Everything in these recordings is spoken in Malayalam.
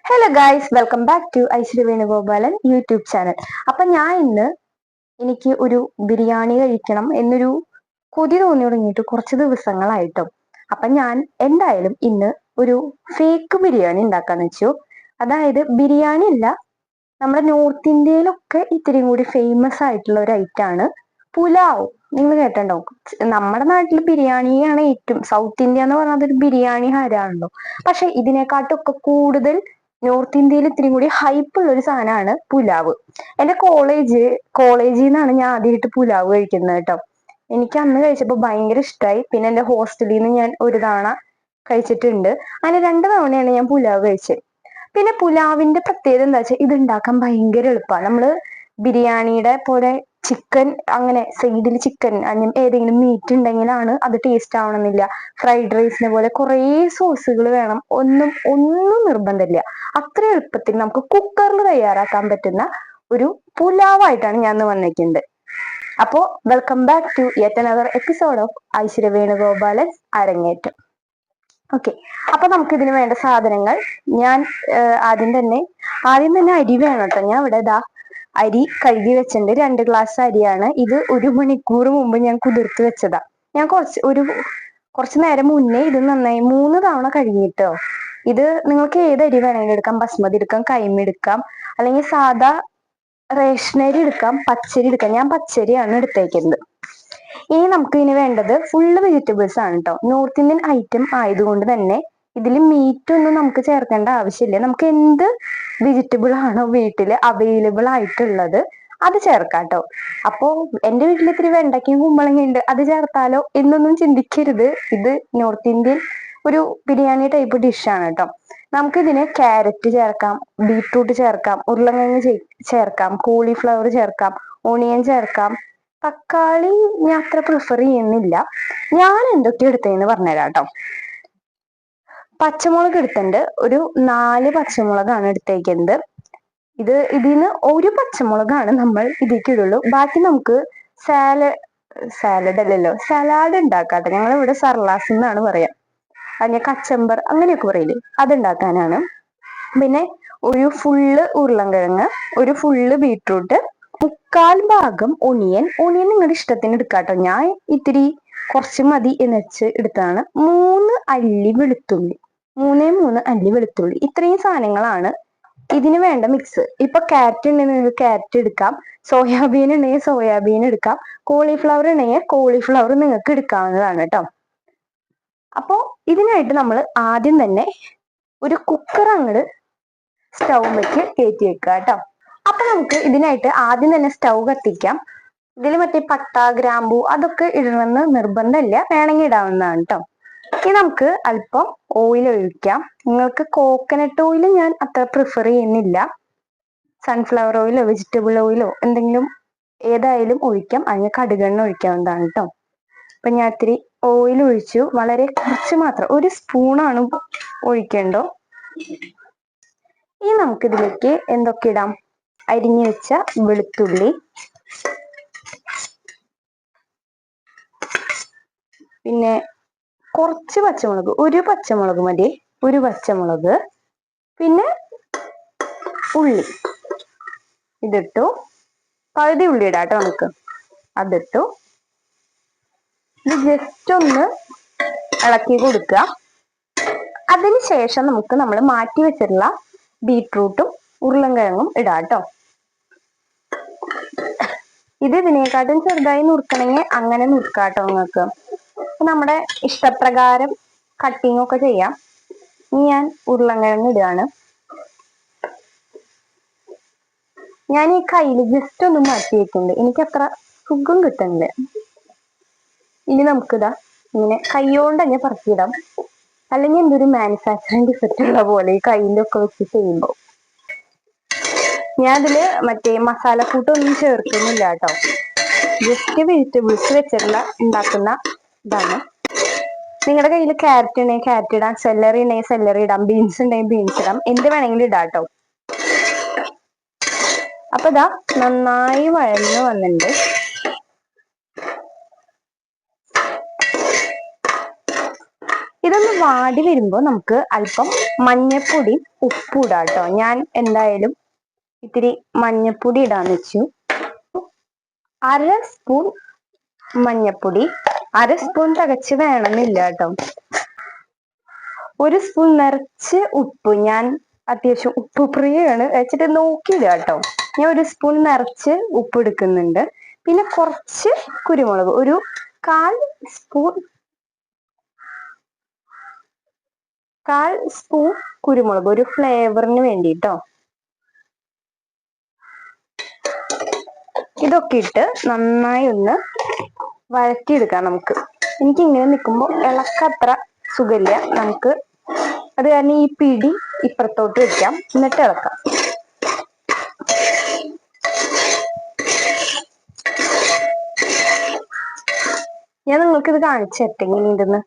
Hello guys, welcome back to Aishwarya Venugopalan YouTube channel. അപ്പൊ ഞാൻ ഇന്ന് എനിക്ക് ഒരു ബിരിയാണി കഴിക്കണം എന്നൊരു കൊതി തോന്നി തുടങ്ങിയിട്ട് കുറച്ച് ദിവസങ്ങളായിട്ടോ. അപ്പൊ ഞാൻ എന്തായാലും ഇന്ന് ഒരു ഫേക്ക് ബിരിയാണി ഉണ്ടാക്കാന്ന് വെച്ചു. അതായത് ബിരിയാണി അല്ല, നമ്മുടെ നോർത്ത് ഇന്ത്യയിലൊക്കെ ഇത്തിരി കൂടി ഫേമസ് ആയിട്ടുള്ള ഒരു ഐറ്റാണ് പുലാവ്. നിങ്ങൾ കേട്ടിട്ടുണ്ടാവും. നമ്മുടെ നാട്ടിൽ ബിരിയാണിയാണ് ഏറ്റവും, സൗത്ത് ഇന്ത്യ എന്ന് പറഞ്ഞാൽ അതൊരു ബിരിയാണി ഹരാണല്ലോ. പക്ഷെ ഇതിനെക്കാട്ടൊക്കെ കൂടുതൽ നോർത്ത് ഇന്ത്യയിൽ ഇത്തിരി കൂടി ഹൈപ്പ് ഉള്ള ഒരു സാധനമാണ് പുലാവ്. എന്റെ കോളേജിൽ നിന്നാണ് ഞാൻ ആദ്യമായിട്ട് പുലാവ് കഴിക്കുന്നത് കേട്ടോ. എനിക്ക് അന്ന് കഴിച്ചപ്പോൾ ഭയങ്കര ഇഷ്ടമായി. പിന്നെ എന്റെ ഹോസ്റ്റലിൽ നിന്ന് ഞാൻ ഒരു തവണ കഴിച്ചിട്ടുണ്ട്. അങ്ങനെ 2 തവണയാണ് ഞാൻ പുലാവ് കഴിച്ചത്. പിന്നെ പുലാവിന്റെ പ്രത്യേകത എന്താ വെച്ചാൽ ഇത് ഉണ്ടാക്കാൻ ഭയങ്കര എളുപ്പമാണ്. നമ്മള് ബിരിയാണിയുടെ പോലെ ചിക്കൻ അങ്ങനെ സൈഡിൽ ചിക്കൻ ഏതെങ്കിലും മീറ്റ് ഉണ്ടെങ്കിലാണ് അത് ടേസ്റ്റ് ആവണമെന്നില്ല. ഫ്രൈഡ് റൈസിനെ പോലെ കുറേ സോസുകൾ വേണം, ഒന്നും നിർബന്ധമില്ല. അത്ര എളുപ്പത്തിൽ നമുക്ക് കുക്കറിൽ തയ്യാറാക്കാൻ പറ്റുന്ന ഒരു പുലാവായിട്ടാണ് ഞാൻ വന്നിരിക്കുന്നത്. അപ്പോ welcome back to yet another episode of Aishwarya Venugopalan അരങ്ങേറ്റം. ഓക്കെ, അപ്പൊ നമുക്ക് ഇതിന് വേണ്ട സാധനങ്ങൾ ഞാൻ ആദ്യം തന്നെ അരി വേണം കേട്ടോ. ഞാൻ ഇവിടെ അരി കഴുകി വെച്ചിട്ടുണ്ട്. 2 ഗ്ലാസ് അരിയാണ് ഇത്. 1 മണിക്കൂർ മുമ്പ് ഞാൻ കുതിർത്ത് വെച്ചതാ. ഞാൻ കുറച്ച് നേരം മുന്നേ ഇത് നന്നായി 3 തവണ കഴുകിട്ടോ. ഇത് നിങ്ങൾക്ക് ഏത് അരി വേണമെങ്കിലും എടുക്കാം. ബസ്മതി എടുക്കാം, കൈമ എടുക്കാം, അല്ലെങ്കിൽ സാധാ റേഷനരി എടുക്കാം, പച്ചരി എടുക്കാം. ഞാൻ പച്ചരിയാണ് എടുത്തേക്കുന്നത്. ഇനി നമുക്ക് ഇതിന് വേണ്ടത് ഫുള്ള് വെജിറ്റബിൾസ് ആണ് കേട്ടോ. നോർത്ത് ഇന്ത്യൻ ഐറ്റം ആയതുകൊണ്ട് തന്നെ ഇതിൽ മീറ്റ് ഒന്നും നമുക്ക് ചേർക്കേണ്ട ആവശ്യമില്ല. നമുക്ക് എന്ത് വെജിറ്റബിൾ ആണോ വീട്ടിൽ അവൈലബിൾ ആയിട്ടുള്ളത് അത് ചേർക്കാം കേട്ടോ. അപ്പോ എന്റെ വീട്ടിൽ ഇത്തിരി വെണ്ടയ്ക്കയും കുമ്പളങ്ങയും ഉണ്ട്, അത് ചേർത്താലോ എന്നൊന്നും ചിന്തിക്കരുത്. ഇത് നോർത്ത് ഇന്ത്യൻ ഒരു ബിരിയാണി ടൈപ്പ് ഡിഷാണ് കേട്ടോ. നമുക്കിതിന് ക്യാരറ്റ് ചേർക്കാം, ബീട്രൂട്ട് ചേർക്കാം, ഉരുളക്കിഴങ്ങ് ചേർക്കാം, കോളിഫ്ലവർ ചേർക്കാം, ഓണിയൻ ചേർക്കാം. തക്കാളി ഞാൻ അത്ര പ്രിഫർ ചെയ്യുന്നില്ല. ഞാൻ എന്തൊക്കെ എടുത്തതെന്ന് പറഞ്ഞുതരാം കേട്ടോ. പച്ചമുളക് എടുത്തിട്ടുണ്ട്. ഒരു 4 പച്ചമുളകാണ് എടുത്തേക്കുന്നത്. ഇതിന്ന് ഒരു പച്ചമുളകാണ് നമ്മൾ ഇതിലേക്ക് ഇടുള്ളൂ. ബാക്കി നമുക്ക് സാലഡ് അല്ലല്ലോ, സലാഡ് ഉണ്ടാക്കാട്ടെ. ഞങ്ങൾ ഇവിടെ സർലാസ് എന്നാണ് പറയാം, അതിന് കച്ചമ്പർ അങ്ങനെയൊക്കെ പറയില്ലേ, അതുണ്ടാക്കാനാണ്. പിന്നെ ഒരു ഫുള്ള് ഉരുളൻകിഴങ്ങ്, ഒരു ഫുള്ള് ബീട്രൂട്ട്, 1/4 ഭാഗം ഒണിയൻ നിങ്ങളുടെ ഇഷ്ടത്തിന് എടുക്കാട്ടോ. ഞാൻ ഇത്തിരി കുറച്ച് മതി എന്ന് വെച്ച് എടുത്താണ്. 3 അല്ലി വെളുത്തുള്ളി, 3 അല്ലി വെളുത്തുള്ളി. ഇത്രയും സാധനങ്ങളാണ് ഇതിന് വേണ്ട മിക്സ്. ഇപ്പൊ ക്യാരറ്റ് ഉണ്ടെങ്കിൽ നിങ്ങൾക്ക് ക്യാരറ്റ് എടുക്കാം, സോയാബീൻ ഉണ്ടെങ്കിൽ സോയാബീൻ എടുക്കാം, കോളിഫ്ലവർ ഉണ്ടെങ്കിൽ കോളിഫ്ലവർ നിങ്ങൾക്ക് എടുക്കാവുന്നതാണ് കേട്ടോ. അപ്പോ ഇതിനായിട്ട് നമ്മൾ ആദ്യം തന്നെ ഒരു കുക്കർ അങ്ങോട്ട് സ്റ്റൗവിലേക്ക് കയറ്റി വെക്കുക കേട്ടോ. അപ്പൊ നമുക്ക് ഇതിനായിട്ട് ആദ്യം തന്നെ സ്റ്റൗ കത്തിക്കാം. ഇതിൽ മറ്റേ പട്ട, ഗ്രാമ്പൂ അതൊക്കെ ഇടണമെന്ന് നിർബന്ധമില്ല, വേണമെങ്കിൽ ഇടാവുന്നതാണ് കേട്ടോ. ഇനി നമുക്ക് അല്പം ഓയിൽ ഒഴിക്കാം. നിങ്ങൾക്ക് കോക്കനട്ട് ഓയിൽ ഞാൻ അത്ര പ്രിഫർ ചെയ്യുന്നില്ല. സൺഫ്ലവർ ഓയിലോ വെജിറ്റബിൾ ഓയിലോ എന്തെങ്കിലും ഏതായാലും ഒഴിക്കാം. അതിന് കടുകെണ്ണ ഒഴിക്കാവുന്നതാണ് കേട്ടോ. അപ്പൊ ഞാൻ ഇത്തിരി ഓയിൽ ഒഴിച്ചു, വളരെ കുറച്ച് മാത്രം, 1 സ്പൂണാണ് ഒഴിക്കേണ്ടോ. ഇനി നമുക്കിതിലേക്ക് എന്തൊക്കെ ഇടാം? അരിഞ്ഞു വെച്ച വെളുത്തുള്ളി, പിന്നെ കുറച്ച് പച്ചമുളക്, 1 പച്ചമുളക് മതി, 1 പച്ചമുളക്, പിന്നെ ഉള്ളി ഇതിട്ടു. പകുതി ഉള്ളി ഇടാട്ടോ നമുക്ക്. അതിട്ടു. ഇത് ജസ്റ്റ് ഒന്ന് ഇളക്കി കൊടുക്കുക. അതിനുശേഷം നമുക്ക് നമ്മൾ മാറ്റി വെച്ചിട്ടുള്ള ബീട്രൂട്ടും ഉരുളൻകിഴങ്ങും ഇടാട്ടോ. ഇതിനെക്കാട്ടും ചെറുതായി നുറുക്കണമെങ്കിൽ അങ്ങനെ നുറുക്കാട്ടോ നിങ്ങൾക്ക്. നമ്മുടെ ഇഷ്ടപ്രകാരം കട്ടിങ് ഒക്കെ ചെയ്യാം. ഇനി ഞാൻ ഉരുളൻകിഴങ്ങ് ഇടുകയാണ്. ഞാൻ ഈ കയ്യിൽ ജസ്റ്റ് ഒന്ന് മാറ്റി വെക്കുന്നുണ്ട്, എനിക്ക് അത്ര സുഖം കിട്ടുന്നില്ല. ഇനി നമുക്കിതാ ഇങ്ങനെ കൈകൊണ്ട് തന്നെ പറത്തിയിടാം, അല്ലെങ്കിൽ എന്തൊരു മാനുഫാക്ചറിങ് ഡിഫക്റ്റ് ഉള്ള പോലെ ഈ കയ്യിൻ്റെ ഒക്കെ വെച്ച് ചെയ്യുമ്പോൾ. ഞാൻ ഇതില് മറ്റേ മസാലക്കൂട്ടൊന്നും ചേർക്കുന്നില്ല കേട്ടോ. ജസ്റ്റ് വെജിറ്റബിൾസ് വെച്ചിട്ടുള്ള ഉണ്ടാക്കുന്ന ഇതാണ്. നിങ്ങളുടെ കയ്യിൽ ക്യാരറ്റ് ഉണ്ടെങ്കിൽ ക്യാരറ്റ് ഇടാം, സെല്ലറി ഉണ്ടെങ്കിൽ സെല്ലറി ഇടാം, ബീൻസ് ഉണ്ടെങ്കിൽ ബീൻസ് ഇടാം, എന്ത് വേണമെങ്കിലും ഇടാം കേട്ടോ. അപ്പൊ ഇതാ നന്നായി വഴന്ന് വന്നിട്ടുണ്ട്. ഇതൊന്ന് വാടി വരുമ്പോൾ നമുക്ക് അല്പം മഞ്ഞപ്പൊടി ഉപ്പ് ഇടാം കേട്ടോ. ഞാൻ എന്തായാലും ഇത്തിരി മഞ്ഞപ്പൊടി ഇടാന്ന് വെച്ചു. 1/2 സ്പൂൺ മഞ്ഞപ്പൊടി, 1/2 സ്പൂൺ തികച്ച് വേണമെന്നില്ല കേട്ടോ. 1 സ്പൂൺ നിറച്ച് ഉപ്പ്, ഞാൻ അത്യാവശ്യം ഉപ്പ് പ്രിയാണ്, വെച്ചിട്ട് നോക്കിയില്ല കേട്ടോ. ഞാൻ 1 സ്പൂൺ നിറച്ച് ഉപ്പ് എടുക്കുന്നുണ്ട്. പിന്നെ കുറച്ച് കുരുമുളക്, ഒരു 1/4 സ്പൂൺ കുരുമുളക്, ഒരു ഫ്ലേവറിന് വേണ്ടിട്ടോ. ഇതൊക്കെ ഇട്ട് നന്നായി ഒന്ന് വഴറ്റിയെടുക്കാം നമുക്ക്. എനിക്ക് ഇങ്ങനെ നിൽക്കുമ്പോൾ ഇളക്കത്ര സുഖമില്ല നമുക്ക്, അത് കാരണം ഈ പിടി ഇപ്പുറത്തോട്ട് വെക്കാം, എന്നിട്ട് ഇളക്കാം. ഞാൻ നിങ്ങൾക്ക് ഇത് കാണിച്ചു തരട്ടെ ഇങ്ങനെ ഇടുന്ന്.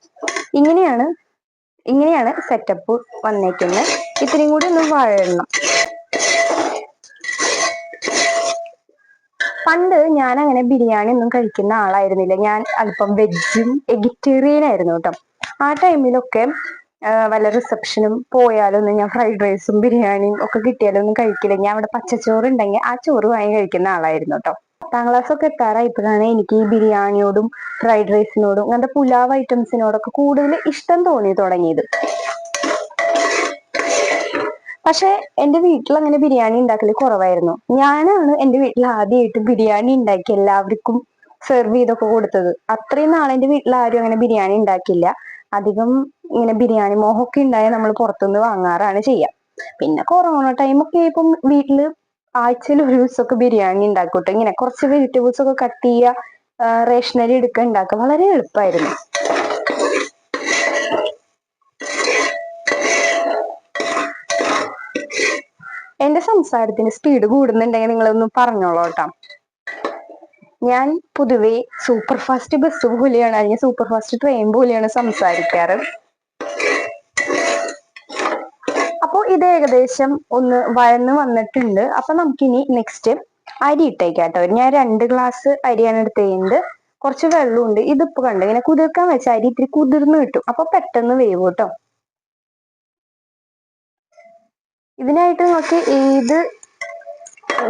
ഇങ്ങനെയാണ് സെറ്റപ്പ് വന്നേക്കുന്നത്. ഇത്രയും കൂടി ഒന്ന് വഴണം. പണ്ട് ഞാൻ അങ്ങനെ ബിരിയാണി ഒന്നും കഴിക്കുന്ന ആളായിരുന്നില്ല. ഞാൻ അല്പം വെജും വെജിറ്റേറിയൻ ആയിരുന്നു കേട്ടോ. ആ ടൈമിലൊക്കെ വല്ല റിസപ്ഷനും പോയാലൊന്നും ഞാൻ ഫ്രൈഡ് റൈസും ബിരിയാണിയും ഒക്കെ കിട്ടിയാലൊന്നും കഴിക്കില്ല. ഞാൻ അവിടെ പച്ചച്ചോറ് ഉണ്ടെങ്കിൽ ആ ചോറ് വാങ്ങി കഴിക്കുന്ന ആളായിരുന്നു കേട്ടോ. 10ാം ക്ലാസ് ഒക്കെ എത്താറായപ്പോഴാണ് എനിക്ക് ഈ ബിരിയാണിയോടും ഫ്രൈഡ് റൈസിനോടും അങ്ങനത്തെ പുലാവ് ഐറ്റംസിനോടൊക്കെ കൂടുതൽ ഇഷ്ടം തോന്നി തുടങ്ങിയത്. പക്ഷെ എന്റെ വീട്ടിൽ അങ്ങനെ ബിരിയാണി ഉണ്ടാക്കല് കുറവായിരുന്നു. ഞാനാണ് എന്റെ വീട്ടിൽ ആദ്യമായിട്ട് ബിരിയാണി ഉണ്ടാക്കി എല്ലാവർക്കും സെർവ് ചെയ്തൊക്കെ കൊടുത്തത്. അത്രയും നാളെ എന്റെ വീട്ടിൽ ആരും അങ്ങനെ ബിരിയാണി ഉണ്ടാക്കില്ല. അധികം ഇങ്ങനെ ബിരിയാണി മോഹമൊക്കെ ഉണ്ടായാൽ നമ്മൾ പുറത്തുനിന്ന് വാങ്ങാറാണ് ചെയ്യുക. പിന്നെ കൊറോണ ടൈമൊക്കെ ആയപ്പം വീട്ടില് ആഴ്ചയിൽ ഒരു ദിവസമൊക്കെ ബിരിയാണി ഉണ്ടാക്കൂട്ടോ. ഇങ്ങനെ കുറച്ച് വെജിറ്റബിൾസ് ഒക്കെ കട്ട് ചെയ്യുക, റേഷനരി എടുക്കുക, ഉണ്ടാക്കുക, വളരെ എളുപ്പമായിരുന്നു. എന്റെ സംസാരത്തിന് സ്പീഡ് കൂടുന്നുണ്ടെങ്കിൽ നിങ്ങളൊന്ന് പറഞ്ഞോളൂ കേട്ടോ. ഞാൻ പൊതുവെ സൂപ്പർ ഫാസ്റ്റ് ബസ് പോലെയാണ്, അല്ലെങ്കിൽ സൂപ്പർ ഫാസ്റ്റ് ട്രെയിൻ പോലെയാണ് സംസാരിക്കാറ്. അപ്പോൾ ഇത് ഏകദേശം ഒന്ന് വഴന്ന് വന്നിട്ടുണ്ട്. അപ്പൊ നമുക്കിനി നെക്സ്റ്റ് അരി ഇട്ടേക്കാട്ടോ. ഞാൻ 2 ഗ്ലാസ് അരിയാണ് എടുത്തത്. കുറച്ച് വെള്ളമുണ്ട്. ഇതിപ്പോ കണ്ടു ഇങ്ങനെ കുതിർക്കാൻ വെച്ച അരി ഇത്തിരി കുതിർന്ന് കിട്ടും, അപ്പൊ പെട്ടെന്ന് വേവും കേട്ടോ. ഇതിനായിട്ട് നമുക്ക്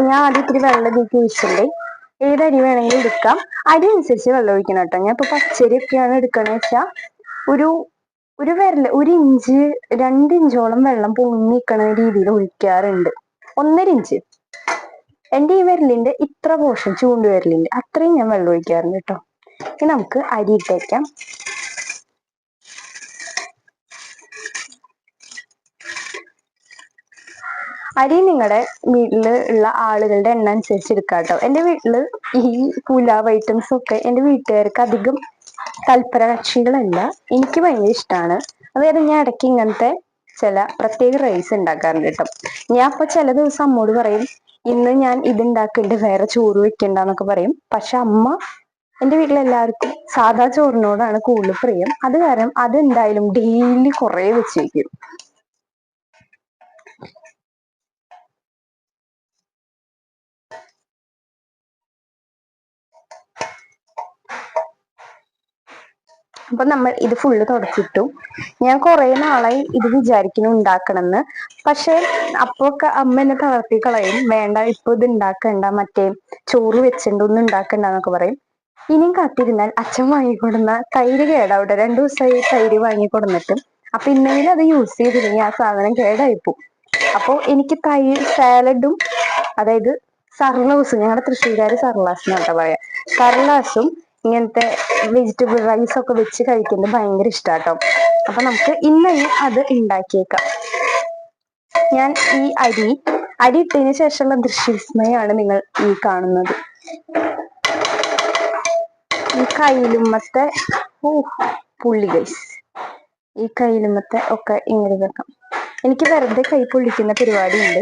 ഞാൻ ആദ്യം ഇത്തിരി വെള്ളം ഇതിലേക്ക് ഒഴിച്ചിട്ടുണ്ട്. ഏത് അരി വേണമെങ്കിലും എടുക്കാം. അരി അനുസരിച്ച് വെള്ളം ഒഴിക്കണം കേട്ടോ. ഞാൻ ഇപ്പൊ പച്ചരിയൊക്കെയാണ് എടുക്കണമെന്ന് വെച്ചാൽ ഒരു വിരൽ 1 ഇഞ്ച് 2 ഇഞ്ചോളം വെള്ളം പൊങ്ങിക്കണ രീതിയിൽ ഒഴിക്കാറുണ്ട്. 1.5 ഇഞ്ച്. എന്റെ ഈ വിരലിന്റെ ഇത്ര പോർഷൻ, ചൂണ്ടുവിരലിന്റെ അത്രയും ഞാൻ വെള്ളം ഒഴിക്കാറുണ്ട് കേട്ടോ. ഇനി നമുക്ക് അരി ഇട്ടേക്കാം. അരി നിങ്ങളുടെ വീട്ടില് ഉള്ള ആളുകളുടെ എണ്ണം അനുസരിച്ച് എടുക്കാം കേട്ടോ. എന്റെ വീട്ടില് ഈ പുലാവ് ഐറ്റംസ് ഒക്കെ എന്റെ വീട്ടുകാർക്ക് അധികം തൽപര കക്ഷികളല്ല. എനിക്ക് ഭയങ്കര ഇഷ്ടമാണ്. അതായത് ഞാൻ ഇടയ്ക്ക് ഇങ്ങനത്തെ ചില പ്രത്യേക റൈസ് ഉണ്ടാക്കാറുണ്ട് കേട്ടോ. ഞാൻ ഇപ്പൊ ചില ദിവസം അമ്മോട് പറയും ഇന്ന് ഞാൻ ഇത് ഉണ്ടാക്കുന്നുണ്ട്, വേറെ ചോറ് വെക്കണ്ടെന്നൊക്കെ പറയും. പക്ഷെ അമ്മ, എന്റെ വീട്ടിലെല്ലാവർക്കും സാധാ ചോറിനോടാണ് കൂടുതൽ പ്രിയം. അത് കാരണം അത് എന്തായാലും ഡെയിലി കുറെ വെച്ച് വയ്ക്കും. അപ്പൊ നമ്മൾ ഇത് ഫുള്ള് തുടച്ചിട്ടു. ഞാൻ കുറെ നാളായി ഇത് വിചാരിക്കുന്നു ഉണ്ടാക്കണമെന്ന്. പക്ഷെ അപ്പൊക്കെ അമ്മ എന്നെ തളർത്തി കളയും. വേണ്ട, ഇപ്പൊ ഇത് ഉണ്ടാക്കണ്ട, മറ്റേ ചോറ് വെച്ചിട്ടുണ്ട്, ഒന്നും ഉണ്ടാക്കണ്ടെന്നൊക്കെ പറയും. ഇനിയും കാത്തിരുന്നാൽ അച്ഛൻ വാങ്ങിക്കൊടുന്ന തൈര് കേടാവട്ടെ. 2 ദിവസമായി തൈര് വാങ്ങിക്കൊടുന്നിട്ട്. അപ്പൊ ഇന്നെങ്കിലും അത് യൂസ് ചെയ്തില്ലെങ്കിൽ ആ സാധനം കേടായിപ്പോ. അപ്പൊ എനിക്ക് തൈര് സാലഡും, അതായത് സർലൗസും, ഞങ്ങളുടെ തൃശ്ശൂർകാര് സർലാസ് എന്നാട്ടോ പറയാ, സർലാസും ഇങ്ങനത്തെ വെജിറ്റബിൾ റൈസ് ഒക്കെ വെച്ച് കഴിക്കുന്നത് ഭയങ്കര ഇഷ്ടാട്ടോ. അപ്പൊ നമുക്ക് ഇന്ന് അത് ഉണ്ടാക്കിയേക്കാം. ഞാൻ ഈ അരി ഇട്ടതിന് ശേഷമുള്ള ദൃശ്യവിസ്മയാണ് നിങ്ങൾ ഈ കാണുന്നത്. ഈ കയ്യിലുമ്മത്തെ പുള്ളി ഗൈസ്, ഈ കയ്യിലുമ്മത്തെ ഒക്കെ ഇങ്ങനെ വെക്കാം. എനിക്ക് വെറുതെ കൈ പൊള്ളിക്കുന്ന പരിപാടിയുണ്ട്.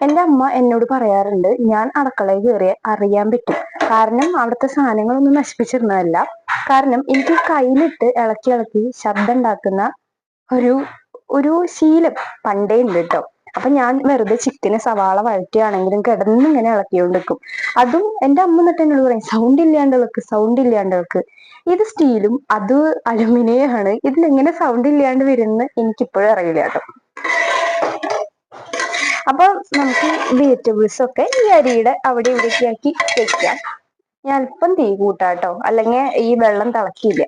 എന്റെ അമ്മ എന്നോട് പറയാറുണ്ട്, ഞാൻ അടുക്കളയിൽ കയറിയ അറിയാൻ പറ്റും. കാരണം അവിടുത്തെ സാധനങ്ങളൊന്നും നശിപ്പിച്ചിരുന്നതല്ല. കാരണം എനിക്ക് കയ്യിലിട്ട് ഇളക്കി ശബ്ദം ഉണ്ടാക്കുന്ന ഒരു ശീലം പണ്ടേ ഉണ്ട് കേട്ടോ. അപ്പൊ ഞാൻ വെറുതെ ചിക്കന് സവാള വഴറ്റുകയാണെങ്കിലും കിടന്നിങ്ങനെ ഇളക്കിക്കൊണ്ടിരിക്കും. അതും എന്റെ അമ്മ എന്നിട്ട് എന്നോട് പറയും, സൗണ്ട് ഇല്ലാണ്ട് ഇളക്ക്, സൗണ്ട് ഇല്ലാണ്ട് ഇളക്ക്. ഇത് സ്റ്റീലും അത് അലുമിനിയാണ്, ഇതിലെങ്ങനെ സൗണ്ട് ഇല്ലാണ്ട് വരുമെന്ന് എനിക്കിപ്പോഴും അറിയില്ല കേട്ടോ. അപ്പൊ നമുക്ക് വെജിറ്റബിൾസ് ഒക്കെ ഈ അരിയുടെ അവിടെ ഇവിടേക്ക് ആക്കി വെക്കാം. ഞാൻ അല്പം തീ കൂട്ടാട്ടോ, അല്ലെങ്കിൽ ഈ വെള്ളം തിളക്കില്ല.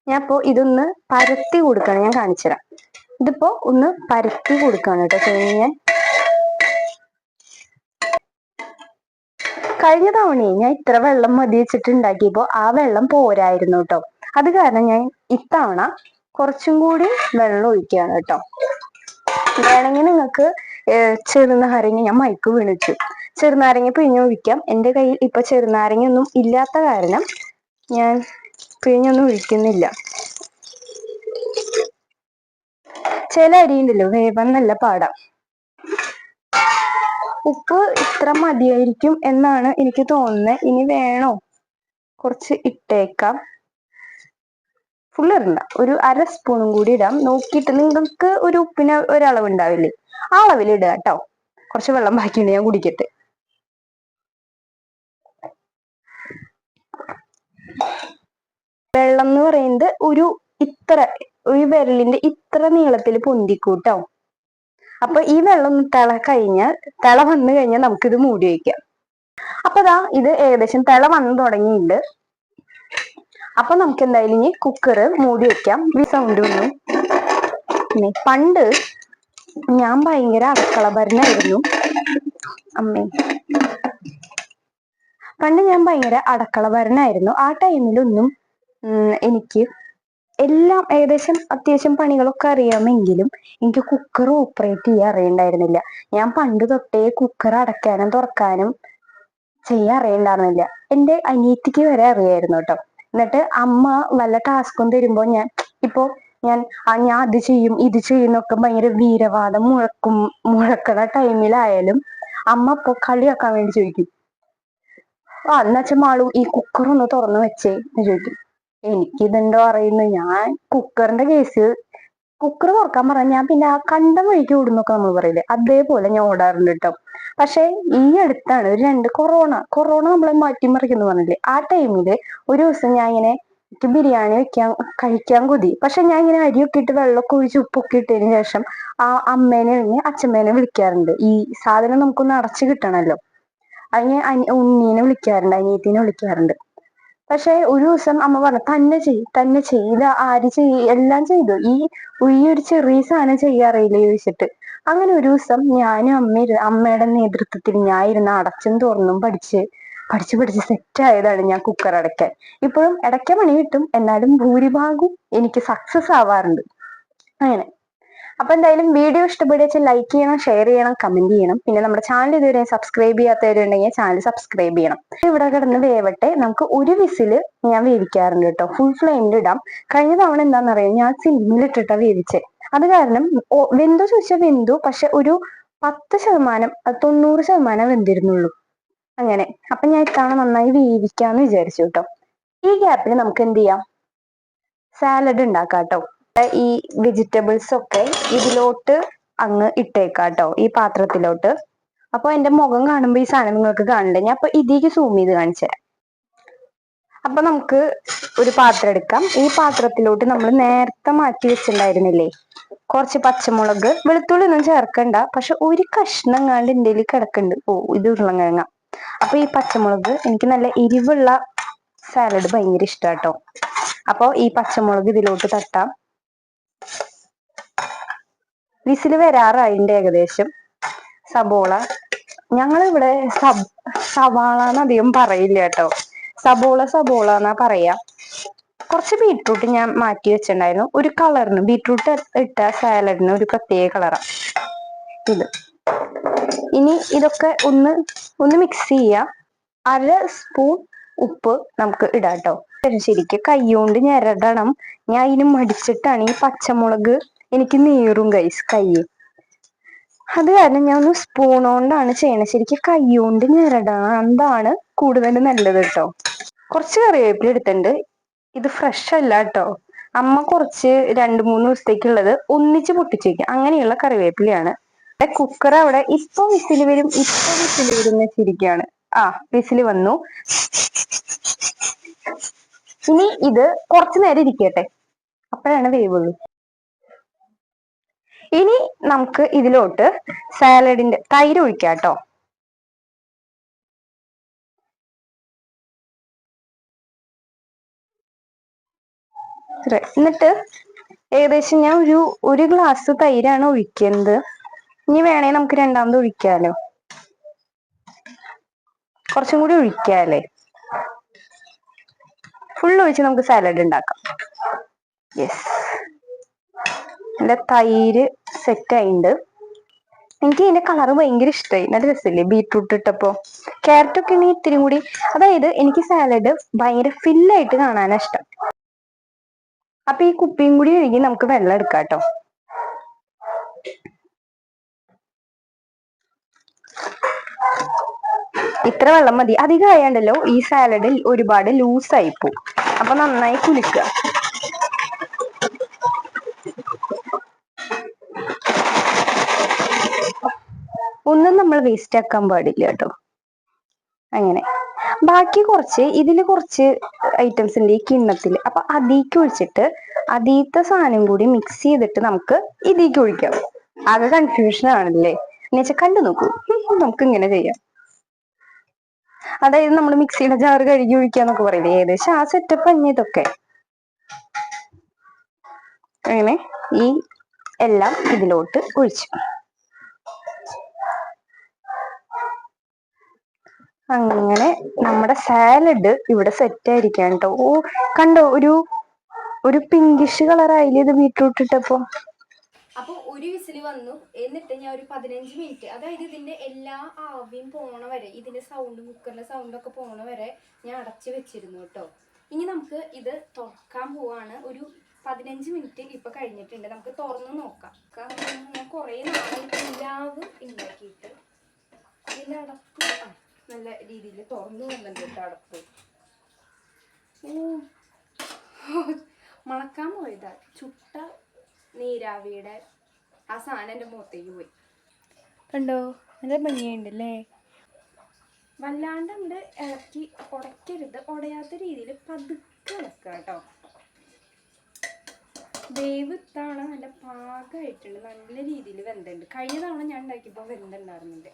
ഞാൻ ഇപ്പോ ഇതൊന്ന് പരത്തി കൊടുക്കണം, ഞാൻ കാണിച്ചുതരാം. ഇതിപ്പോ ഒന്ന് പരത്തി കൊടുക്കാണ് കേട്ടോ ചെയ്യുന്നത്. കഴിഞ്ഞ തവണയെ ഞാൻ ഇത്ര വെള്ളം മതി വെച്ചിട്ട് ഉണ്ടാക്കിയപ്പോ ആ വെള്ളം പോരായിരുന്നു കേട്ടോ. അത് കാരണം ഞാൻ ഇത്തവണ കുറച്ചും കൂടി വെള്ളം ഒഴിക്കുകയാണ് കേട്ടോ. വേണമെങ്കിൽ നിങ്ങൾക്ക് ചെറുനാരങ്ങ, ഞാൻ മൈക്ക് വീണിച്ചു, ചെറുനാരങ്ങ പിഴിഞ്ഞൊഴിക്കാം. എൻ്റെ കയ്യിൽ ഇപ്പൊ ചെറുനാരങ്ങ ഒന്നും ഇല്ലാത്ത കാരണം ഞാൻ പിഴിഞ്ഞൊന്നും ഒഴിക്കുന്നില്ല. ചില അരി ഉണ്ടല്ലോ വേവാൻ നല്ല പാടാ. ഉപ്പ് ഇത്ര മതിയായിരിക്കും എന്നാണ് എനിക്ക് തോന്നുന്നത്. ഇനി വേണോ കുറച്ച് ഇട്ടേക്കാം. ഫുൾ ഇടണ്ട, ഒരു അര സ്പൂണും കൂടി ഇടാം. നോക്കിയിട്ട് നിങ്ങൾക്ക് ഒരു ഉപ്പിന് ഒരളവ് ഉണ്ടാവില്ലേ, ആ അളവിൽ ഇടുക കേട്ടോ. കുറച്ച് വെള്ളം ബാക്കിയുണ്ട്, ഞാൻ കുടിക്കട്ടെ. വെള്ളം എന്ന് പറയുന്നത് ഒരു വിരലിന്റെ ഇത്ര നീളത്തിൽ പൊന്തിക്കൂട്ടോ. അപ്പൊ ഈ വെള്ളം ഒന്ന് തിള വന്നു കഴിഞ്ഞാൽ നമുക്കിത് മൂടി വയ്ക്കാം. അപ്പൊ ഇത് ഏകദേശം തിള വന്നു തുടങ്ങിയിട്ടുണ്ട്. അപ്പൊ നമുക്ക് എന്തായാലും ഇനി കുക്കറ് മൂടി വെക്കാം. ഈ സൗണ്ട് ഒന്നും. പണ്ട് ഞാൻ ഭയങ്കര അടുക്കളഭരനായിരുന്നു അമ്മേ. പണ്ട് ഞാൻ ഭയങ്കര അടുക്കളഭരനായിരുന്നു. ആ ടൈമിലൊന്നും എനിക്ക് എല്ലാം ഏകദേശം അത്യാവശ്യം പണികളൊക്കെ അറിയാമെങ്കിലും എനിക്ക് കുക്കർ ഓപ്പറേറ്റ് ചെയ്യാൻ അറിയണ്ടായിരുന്നില്ല. ഞാൻ പണ്ട് തൊട്ടേ കുക്കർ അടയ്ക്കാനും തുറക്കാനും ചെയ്യാൻ അറിയണ്ടായിരുന്നില്ല. എൻ്റെ അനിയത്തിക്ക് വരെ അറിയായിരുന്നു കേട്ടോ. എന്നിട്ട് അമ്മ വല്ല ടാസ്കും തരുമ്പോ ഞാൻ അത് ചെയ്യും ഇത് ചെയ്യുന്നൊക്കെ ഭയങ്കര വീരവാദം മുഴക്കണ ടൈമിലായാലും അമ്മ ഇപ്പൊ കളിയാക്കാൻ വേണ്ടി ചോദിക്കും, എന്നുവെച്ചാ മാളു ഈ കുക്കർ ഒന്ന് തുറന്നു വെച്ചേ എന്ന് ചോദിക്കും. എനിക്കിതെന്തോ അറിയുന്നു, ഞാൻ കുക്കറിന്റെ കേസ്, കുക്കർ തുറക്കാൻ പറഞ്ഞാൽ ഞാൻ പിന്നെ ആ കണ്ടം വഴിക്ക് ഓടുന്നൊക്കെ നമ്മൾ പറയില്ലേ, അതേപോലെ ഞാൻ ഓടാറുണ്ട് കേട്ടോ. പക്ഷെ ഈ അടുത്താണ് കൊറോണ നമ്മളെ മാറ്റിമറിക്കുന്നു പറഞ്ഞില്ലേ, ആ ടൈമില് ഒരു ദിവസം ഞാൻ ഇങ്ങനെ എനിക്ക് ബിരിയാണി കഴിക്കാൻ കൊതി. പക്ഷെ ഞാൻ ഇങ്ങനെ അരിയൊക്കെ ഇട്ട് വെള്ളമൊക്കെ ഒഴിച്ച് ഉപ്പൊക്കെ ഇട്ടതിന് ശേഷം ആ അമ്മേനെ അല്ലെങ്കിൽ അച്ഛമ്മേനെ വിളിക്കാറുണ്ട്. ഈ സാധനം നമുക്കൊന്ന് അടച്ചു കിട്ടണമല്ലോ. അതിന് ഉണ്ണീനെ വിളിക്കാറുണ്ട്, അനിയത്തിനെ വിളിക്കാറുണ്ട്. പക്ഷെ ഒരു ദിവസം അമ്മ പറഞ്ഞു തന്നെ ചെയ്ത് ആര് എല്ലാം ചെയ്തു, ഈ ഒരു ചെറിയ സാധനം ചെയ്യാറിയില്ലേ ചോദിച്ചിട്ട്. അങ്ങനെ ഒരു ദിവസം ഞാനും അമ്മയുടെ നേതൃത്വത്തിൽ ഞാൻ ഇരുന്ന് അടച്ചും തുറന്നും പഠിച്ച് സെറ്റ് ആയതാണ് ഞാൻ കുക്കർ അടയ്ക്കാൻ. ഇപ്പോഴും ഇടയ്ക്ക് പണി കിട്ടും, എന്നാലും ഭൂരിഭാഗവും എനിക്ക് സക്സസ് ആവാറുണ്ട്. അങ്ങനെ അപ്പൊ എന്തായാലും വീഡിയോ ഇഷ്ടപ്പെടുക ലൈക്ക് ചെയ്യണം, ഷെയർ ചെയ്യണം, കമന്റ് ചെയ്യണം. പിന്നെ നമ്മുടെ ചാനൽ ഇതുവരെ സബ്സ്ക്രൈബ് ചെയ്യാത്തവരുണ്ടെങ്കിൽ ചാനൽ സബ്സ്ക്രൈബ് ചെയ്യണം. ഇവിടെ കിടന്ന് വേവട്ടെ. നമുക്ക് ഒരു വിസില് ഞാൻ വേവിക്കാറുണ്ട് കേട്ടോ, ഫുൾ ഫ്ലെയിമിൽ ഇടാം. കഴിഞ്ഞ തവണ എന്താണെന്നറിയാം, ഞാൻ സിമ്മിൽ ഇട്ടിട്ടാ വേവിച്ചേ. അത് കാരണം വെന്തു ചോദിച്ചാൽ വെന്തു, പക്ഷെ ഒരു 10% 90% വെന്തിരുന്നുള്ളൂ. അങ്ങനെ അപ്പൊ ഞാൻ ഇത്തവണ നന്നായി വേവിക്കാന്ന് വിചാരിച്ചു കേട്ടോ. ഈ ഗ്യാപ്പിൽ നമുക്ക് എന്ത് ചെയ്യാം, സാലഡ് ഉണ്ടാക്കാം കേട്ടോ. ഈ വെജിറ്റബിൾസ് ഒക്കെ ഇതിലോട്ട് അങ്ങ് ഇട്ടേക്കാട്ടോ, ഈ പാത്രത്തിലോട്ട്. അപ്പൊ എന്റെ മുഖം കാണുമ്പോ ഈ സാധനം നിങ്ങൾക്ക് കാണണ്ടേ, ഞാൻ അപ്പൊ ഇതിലേക്ക് സൂം ചെയ്ത് കാണിച്ചുതരാം. അപ്പൊ നമുക്ക് ഒരു പാത്രം എടുക്കാം. ഈ പാത്രത്തിലോട്ട് നമ്മൾ നേരത്തെ മാറ്റി വെച്ചിട്ടുണ്ടായിരുന്നില്ലേ കുറച്ച് പച്ചമുളക്, വെളുത്തുള്ളി ഒന്നും ചേർക്കണ്ട, പക്ഷെ ഒരു കഷ്ണം കണ്ട് ഇന്ത്യയിൽ കിടക്കുന്നുണ്ട്. ഇത് ഉരുളൻകിഴങ്ങ. അപ്പൊ ഈ പച്ചമുളക്, എനിക്ക് നല്ല എരിവുള്ള സാലഡ് ഭയങ്കര ഇഷ്ടാട്ടോ. അപ്പൊ ഈ പച്ചമുളക് ഇതിലോട്ട് തട്ടാം. വിസില് വരാറായിണ്ട് ഏകദേശം. സബോള, ഞങ്ങളിവിടെ സവാള എന്നധികം പറയില്ല കേട്ടോ, സബോള എന്നാ പറയാ. കുറച്ച് ബീട്രൂട്ട് ഞാൻ മാറ്റി വെച്ചിട്ടുണ്ടായിരുന്നു, ഒരു കളറിന്. ബീട്രൂട്ട് ഇട്ട സാലഡിന് ഒരു പ്രത്യേക കളറാണ് ഇത്. ഇനി ഇതൊക്കെ ഒന്ന് മിക്സ് ചെയ്യാം. അര സ്പൂൺ ഉപ്പ് നമുക്ക് ഇടാം കേട്ടോ. ശരിക്കും കൈകൊണ്ട് ഞെരടണം. ഞാൻ ഇതിന് മടിച്ചിട്ടാണ്. ഈ പച്ചമുളക് എനിക്ക് നീറും കൈ. അത് കാരണം ഞാൻ ഒന്ന് സ്പൂൺ കൊണ്ടാണ് ചെയ്യണത്. ശരിക്കും കൈ കൊണ്ട് ഞെരടണം, എന്താണ് കൂടുതൽ നല്ലത് കേട്ടോ. കുറച്ച് കറിവേപ്പില എടുത്തിട്ടുണ്ട്. ഇത് ഫ്രഷ് അല്ല കേട്ടോ, അമ്മ കുറച്ച് 2-3 ദിവസത്തേക്കുള്ളത് ഒന്നിച്ച് പൊട്ടിച്ച് വെക്കും. അങ്ങനെയുള്ള കറിവേപ്പിലയാണ്. കുക്കർ അവിടെ ഇപ്പൊ വിസിൽ വരും എന്ന് വെച്ചിരിക്കുകയാണ്. വിസിൽ വന്നു. ഇനി ഇത് കുറച്ചു നേരം ഇരിക്കട്ടെ, അപ്പോഴാണ് വേവുള്ളൂ. ഇനി നമുക്ക് ഇതിലോട്ട് സാലഡിന്റെ തൈര് ഒഴിക്കാം കേട്ടോ. എന്നിട്ട് ഏകദേശം ഞാൻ ഒരു ഗ്ലാസ് തൈരാണ് ഒഴിക്കുന്നത്. ഇനി വേണേ നമുക്ക് രണ്ടാമത് ഒഴിക്കാലോ, കുറച്ചും കൂടി ഒഴിക്കാല്ലേ. ഫുൾ ഒഴിച്ച് നമുക്ക് സാലഡ് ഉണ്ടാക്കാം. യെസ്, എന്റെ തൈര് സെറ്റ് ആയിണ്ട്. എനിക്ക് ഇതിന്റെ കളറ് ഭയങ്കര ഇഷ്ടമായി. നല്ല രസമില്ലേ ബീട്രൂട്ട് ഇട്ടപ്പോ. ക്യാരറ്റ് ഒക്കെ ഇനി ഇത്തിരി കൂടി, അതായത് എനിക്ക് സാലഡ് ഭയങ്കര ഫില്ലായിട്ട് കാണാനാ ഇഷ്ടം. അപ്പൊ ഈ കുപ്പിയും കൂടി കഴുകി നമുക്ക് വെള്ളം എടുക്കാം കേട്ടോ. ഇത്ര വെള്ളം മതി. അധികം ആയാണ്ടല്ലോ ഈ സാലഡിൽ ഒരുപാട് ലൂസായി പോവും. അപ്പൊ നന്നായി കുലുക്കുക. ഒന്നും നമ്മൾ വേസ്റ്റ് ആക്കാൻ പാടില്ല കേട്ടോ. അങ്ങനെ ബാക്കി കുറച്ച് ഐറ്റംസ് ഉണ്ട് ഈ കിണ്ണത്തിൽ. അപ്പൊ അതീക്ക് ഒഴിച്ചിട്ട് അതീത്തെ സാധനം കൂടി മിക്സ് ചെയ്തിട്ട് നമുക്ക് ഇതിലേക്ക് ഒഴിക്കാം. ആകെ കൺഫ്യൂഷൻ ആണല്ലേ എന്ന് വെച്ചാൽ കണ്ടു നോക്കൂ. നമുക്ക് ഇങ്ങനെ ചെയ്യാം. അതായത് നമ്മൾ മിക്സിയുടെ ജാറ് കഴുകി ഒഴിക്കാന്നൊക്കെ പറയില്ലേ, ഏകദേശം ആ സെറ്റപ്പ് തന്നെ ഇതൊക്കെ. അങ്ങനെ ഈ എല്ലാം ഇതിലോട്ട് ഒഴിച്ചു. അങ്ങനെ നമ്മുടെ സാലഡ് ഇവിടെ സെറ്റ് ആയിരിക്കാം കേട്ടോ. കണ്ടോ, ഒരു പിങ്കിഷ് കളറായില്ലേ ഇത് ബീട്രൂട്ട് ഇട്ടപ്പോ. അപ്പോൾ ഒരു വിസിൽ വന്നു. എന്നിട്ട് ഞാൻ ഒരു 15 മിനിറ്റ്, അതായത് ഇതിന്റെ എല്ലാ ആവിയും പോണ വരെ, ഇതിന്റെ സൗണ്ട്, കുക്കറിന്റെ സൗണ്ട് ഒക്കെ പോണ വരെ ഞാൻ അടച്ചു വെച്ചിരുന്നു കേട്ടോ. ഇനി നമുക്ക് ഇത് തുറക്കാൻ പോവാണ്. ഒരു 15 മിനിറ്റ് ഇപ്പൊ കഴിഞ്ഞിട്ടുണ്ട്. നമുക്ക് തുറന്നു നോക്കാം. ഞാൻ കുറെ നാളായി പുലാവ് ഉണ്ടാക്കിയിട്ട് ഇതിന്റെ അടപ്പ് നല്ല രീതിയിൽ തുറന്നു വന്നിട്ടുണ്ട് കേട്ടോ. അടപ്പ് മണക്കാൻ പോയതാ. ചുട്ട നീരാവിയുടെ ആ സാധനം എൻ്റെ മുഖത്തേക്ക് പോയി. കണ്ടോ, നല്ല ഭംഗിയുണ്ടല്ലേ. വല്ലാണ്ട് അങ്ങോട്ട് ഇളക്കി ഉടയ്ക്കരുത്. ഉടയാത്ത രീതിയിൽ പതുക്കെ ഇളക്കുക കേട്ടോ. വേവ് ഇത്തവണ നല്ല പാകമായിട്ടുണ്ട്. നല്ല രീതിയിൽ വെന്തുണ്ട്. കഴിഞ്ഞ തവണ ഞാൻ ഉണ്ടാക്കിയപ്പോൾ വെന്തുണ്ടായിരുന്നുണ്ട്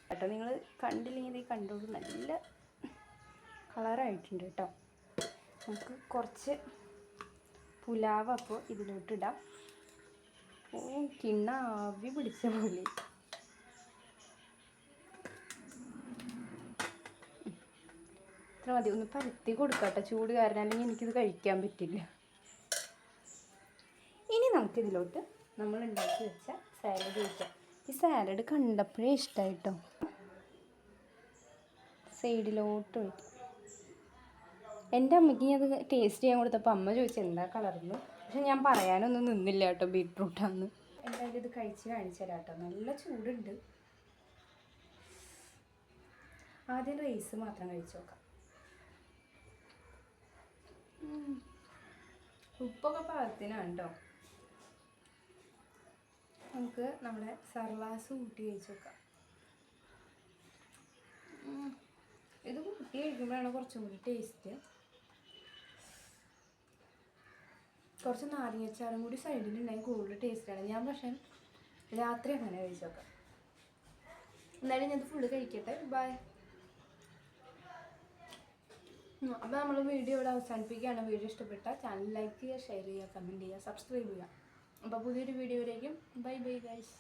കേട്ടോ. നിങ്ങൾ കണ്ടില്ലെങ്കിൽ കണ്ടോളൂ, നല്ല കളറായിട്ടുണ്ട് കേട്ടോ. നമുക്ക് കുറച്ച് പുലാവ് അപ്പോൾ ഇതിലോട്ടിടാം. കിണ്ണ ആവി പിടിച്ച പോലെ. ഇത്ര മതി. ഒന്ന് പരത്തി കൊടുക്കട്ടെ, ചൂട് കാരണം, അല്ലെങ്കിൽ എനിക്കിത് കഴിക്കാൻ പറ്റില്ല. ഇനി നമുക്കിതിലോട്ട് നമ്മൾ ഉണ്ടാക്കി വെച്ച സാലഡ് ഒഴിക്കാം. ഈ സാലഡ് കണ്ടപ്പോഴേ ഇഷ്ടമായിട്ടോ. സൈഡിലോട്ട് ഒഴിക്കും. എൻ്റെ അമ്മയ്ക്ക് അത് ടേസ്റ്റ് ചെയ്യാൻ കൊടുത്തപ്പോൾ അമ്മ ചോദിച്ചു എന്താ കളർന്ന്. പക്ഷെ ഞാൻ പറയാനൊന്നും നിന്നില്ല കേട്ടോ, ബീട്രൂട്ടാന്ന്. എന്തായാലും ഇത് കഴിച്ച് കാണിച്ചു തരാം കേട്ടോ. നല്ല ചൂടുണ്ട്. ആദ്യം റൈസ് മാത്രം കഴിച്ചു നോക്കാം. ഉപ്പൊക്കെ പാകത്തിനാണ് കേട്ടോ. നമുക്ക് നമ്മുടെ സർലാസ് കൂട്ടി കഴിച്ചു നോക്കാം. ഇത് കൂട്ടി കഴിക്കുമ്പോഴാണ് കുറച്ചും കൂടി ടേസ്റ്റ്. കുറച്ച് നാരങ്ങച്ചാറും കൂടി സൈഡിലുണ്ടെങ്കിൽ കൂടുതൽ ടേസ്റ്റാണ്. ഞാൻ പക്ഷേ രാത്രി അങ്ങനെ കഴിച്ചു നോക്കാം. എന്നാലും ഞാൻ ഫുള്ള് കഴിക്കട്ടെ. ബൈ. അപ്പോൾ നമ്മൾ വീഡിയോ ഇവിടെ അവസാനിപ്പിക്കുകയാണ്. വീഡിയോ ഇഷ്ടപ്പെട്ടാൽ ചാനൽ ലൈക്ക് ചെയ്യുക, ഷെയർ ചെയ്യുക, കമൻറ്റ് ചെയ്യുക, സബ്സ്ക്രൈബ് ചെയ്യുക. അപ്പോൾ പുതിയൊരു വീഡിയോയിലേക്കും ബൈ ബൈ ഗൈസ്.